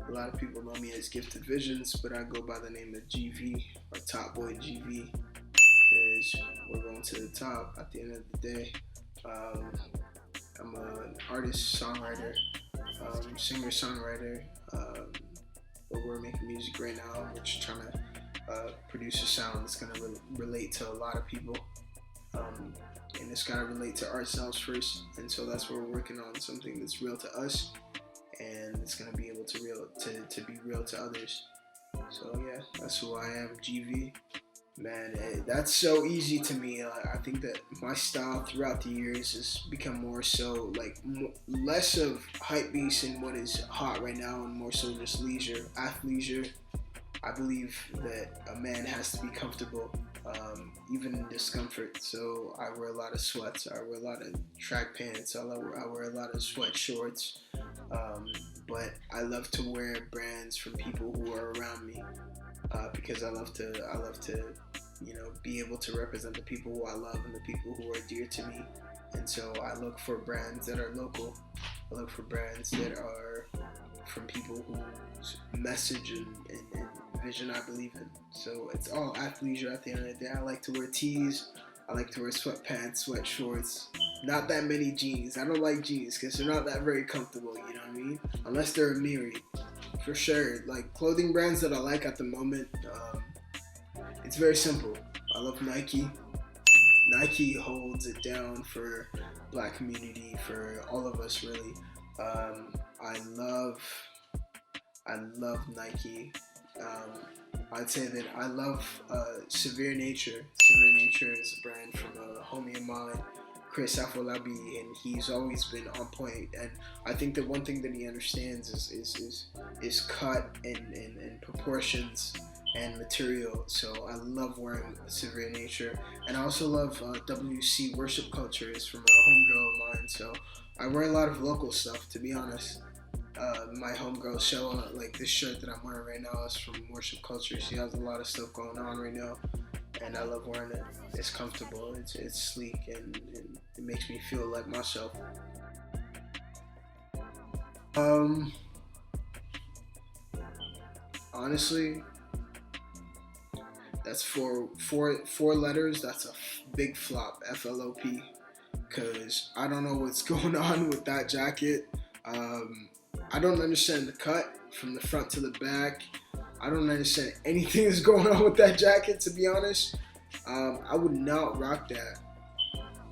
A lot of people know me as Gifted Visions, but I go by the name of GV or Topboygv because we're going to the top at the end of the day. Um, I'm an artist, songwriter, singer-songwriter, but we're making music right now. We're just trying to produce a sound that's going to relate to a lot of people. And it's got to relate to ourselves first, and so that's what we're working on, something that's real to us, and it's going to be able to be real to others. So yeah, that's who I am, GV. Man, that's so easy to me. I think that my style throughout the years has become more so like less of hype beast and what is hot right now, and more so just leisure, athleisure. I believe that a man has to be comfortable, even in discomfort. So I wear a lot of sweats. I wear a lot of track pants. I wear a lot of sweat shorts. But I love to wear brands from people who are around me, because I love to, be able to represent the people who I love and the people who are dear to me. And so I look for brands that are local. I look for brands that are from people whose message and vision I believe in. So it's all athleisure at the end of the day. I like to wear tees. I like to wear sweatpants, sweat shorts. Not that many jeans. I don't like jeans because they're not that very comfortable, you know what I mean? Unless they're a Miri. For sure. Like clothing brands that I like at the moment, it's very simple. I love Nike. Nike holds it down for Black community, for all of us really. I love Nike. I'd say that I love Severe Nature. Severe Nature is a brand from a homie of mine, Chris Afolabi, and he's always been on point. And I think that one thing that he understands is cut and proportions and material. So I love wearing Severe Nature, and I also love WC Worship Culture. Is from a homegirl of mine. So I wear a lot of local stuff, to be honest. My homegirl show, like this shirt that I'm wearing right now is from Worship Culture. She has a lot of stuff going on right now, and I love wearing it. It's comfortable, it's sleek, and it makes me feel like myself. Honestly, that's four letters. That's a big flop, FLOP, because I don't know what's going on with that jacket. I don't understand the cut from the front to the back. I don't understand anything that's going on with that jacket, to be honest. I would not rock that.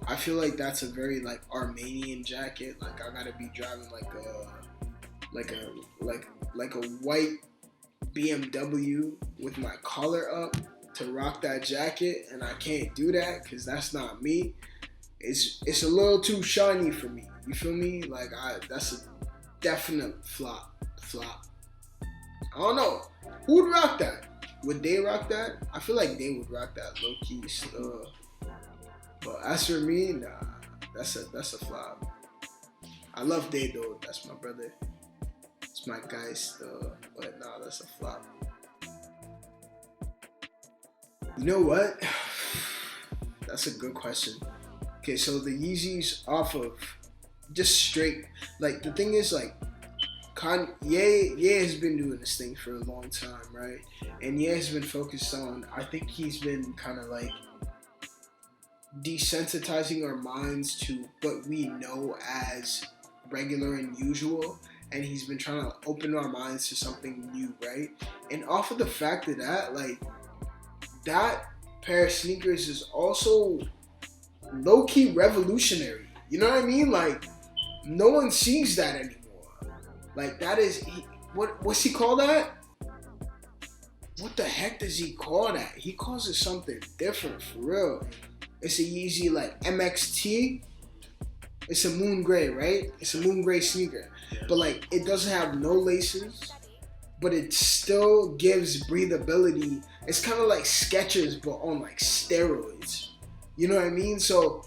I feel like that's a very like Armenian jacket. Like I gotta be driving like a white BMW with my collar up to rock that jacket, and I can't do that because that's not me. It's a little too shiny for me. You feel me? Like that's a definite flop. I don't know. Who would rock that? Would they rock that? I feel like they would rock that low key. But as for me, nah, that's a flop. I love Day though. That's my brother. It's my guy still. But nah, that's a flop. You know what? That's a good question. Okay, so the Yeezys off of just straight, like the thing is like Ye has been doing this thing for a long time, right? And Ye has been focused on, I think he's been kind of like desensitizing our minds to what we know as regular and usual, and he's been trying to open our minds to something new, right? And off of the fact of that, like that pair of sneakers is also low-key revolutionary. You know what I mean? Like no one sees that anymore. Like that is what's he call that? What the heck does he call that? He calls it something different for real. It's a Yeezy like MXT. It's a moon gray, right? It's a moon gray sneaker. But like it doesn't have no laces, but it still gives breathability. It's kind of like Skechers but on like steroids. You know what I mean? So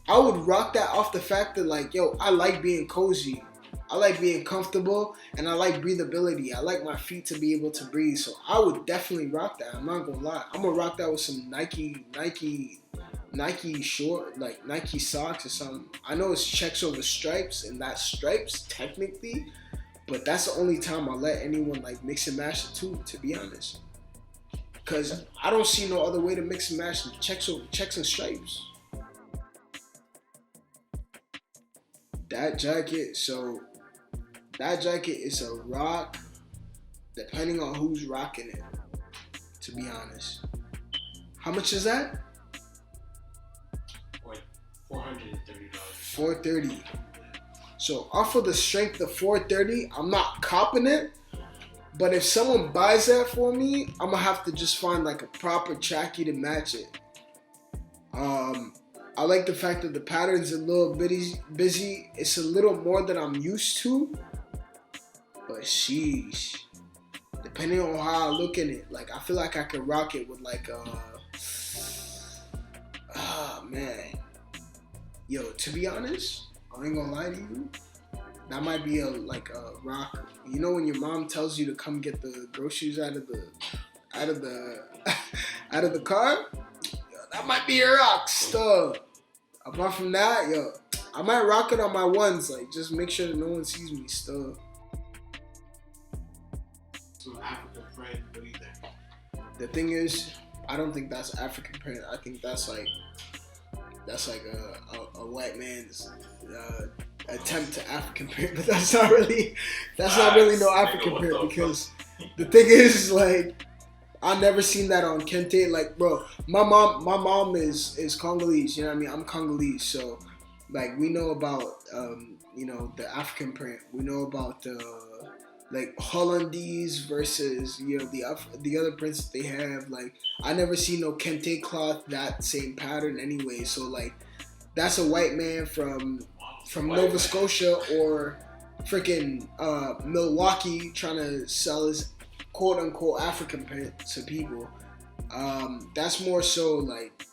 I would rock that off the fact that like, yo, I like being cozy. I like being comfortable, and I like breathability. I like my feet to be able to breathe. So I would definitely rock that. I'm not gonna lie. I'm gonna rock that with some Nike short, like Nike socks or something. I know it's checks over stripes, and that stripes technically, But that's the only time I let anyone like mix and match the two, to be honest. Cause I don't see no other way to mix and match checks and stripes. That jacket is a rock, depending on who's rocking it, to be honest. How much is that? $430. $430. So off of the strength of $430, I'm not copping it. But if someone buys that for me, I'm gonna have to just find like a proper tracky to match it. I like the fact that the pattern's a little busy. It's a little more than I'm used to. But sheesh. Depending on how I look in it, like I feel like I could rock it with like man. Yo, to be honest, I ain't gonna lie to you. That might be a rock. You know when your mom tells you to come get the groceries out of the car? Yo, that might be a rock stuff. Apart from that, yo, I might rock it on my ones, like just make sure that no one sees me stuff. Some African print, what do you think? The thing is, I don't think that's African print. I think that's like a white man's attempt to African print, but that's not really no African print, because the thing is, like, I never seen that on Kente. Like, bro, my mom is Congolese, you know what I mean? I'm Congolese, so like we know about the African print. We know about the like Hollandese versus the other prints that they have. Like, I never seen no Kente cloth that same pattern anyway. So like that's a white man from Nova Scotia or freaking Milwaukee trying to sell his quote unquote African print to people. That's more so like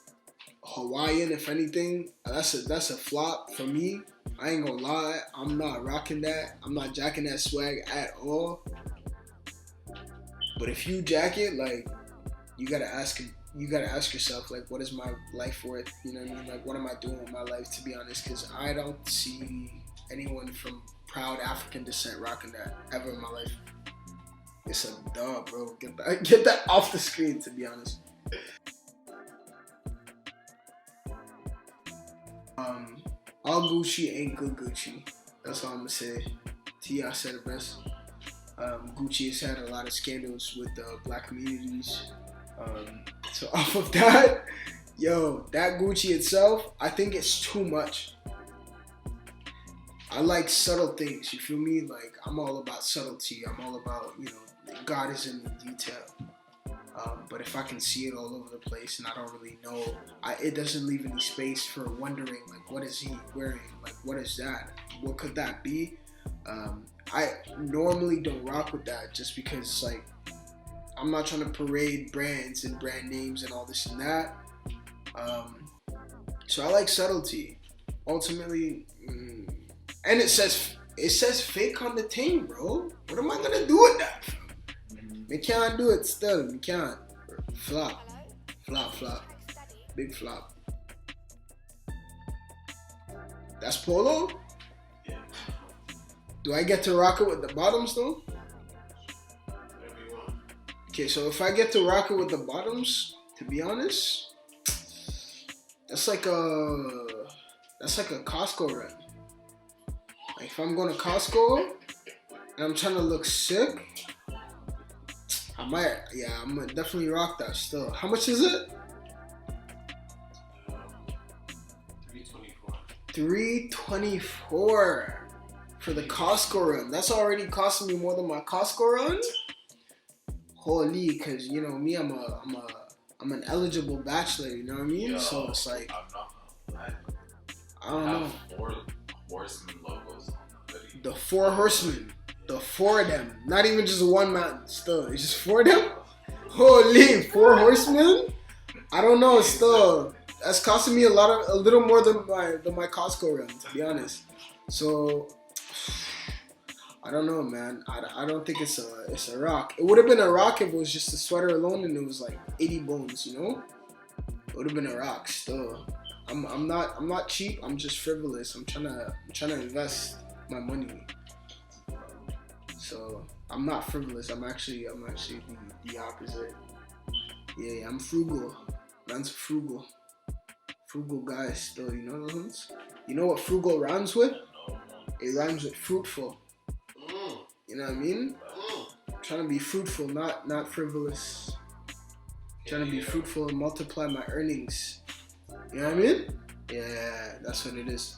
Hawaiian, if anything. That's a flop for me. I ain't gonna lie, I'm not rocking that. I'm not jacking that swag at all. But if you jack it, like, you gotta ask yourself, like, what is my life worth? You know what I mean? Like, what am I doing with my life, to be honest? Because I don't see anyone from proud African descent rocking that ever in my life. It's a dub, bro. Get that off the screen, to be honest. All Gucci ain't good Gucci. That's all I'm gonna say. T.I. said it best. Gucci has had a lot of scandals with black communities. So off of that, yo, that Gucci itself, I think it's too much. I like subtle things, you feel me? Like, I'm all about subtlety. I'm all about, God is in the detail. But if I can see it all over the place and I don't really know, it doesn't leave any space for wondering, like, what is he wearing? Like, what is that? What could that be? I normally don't rock with that just because, like, I'm not trying to parade brands and brand names and all this and that. So I like subtlety. Ultimately, and it says fake on the team, bro. What am I gonna do with that? We can't do it still. We can't. Flop. Big flop. That's polo? Yeah. Do I get to rock it with the bottoms though? Whatever you want. Okay, so if I get to rock it with the bottoms, to be honest, that's like a Costco run. Like, if I'm going to Costco and I'm trying to look sick, I'm gonna definitely rock that still. How much is it? $324 for the Costco run. That's already costing me more than my Costco run. Holy, cause me, I'm an eligible bachelor. You know what I mean? Yo, so it's like, I'm not gonna lie. I don't know. 4 horsemen logos on the hoodie. The 4 horsemen. The 4 of them. Not even just one man. Still, it's just 4 of them. Holy, 4 horsemen. I don't know. Still, that's costing me a little more than my Costco run, to be honest. So I don't know, man. I don't think it's a rock. It would have been a rock if it was just a sweater alone and it was like 80 bones. It would have been a rock. Still, I'm not cheap. I'm just frivolous. I'm trying to invest my money. So I'm not frivolous. I'm actually the opposite. Yeah, I'm frugal. Man's frugal. Frugal guy still, you know those? You know what frugal rhymes with? It rhymes with fruitful. You know what I mean? Trying to be fruitful, not frivolous. Trying to be fruitful and multiply my earnings. You know what I mean? Yeah, that's what it is.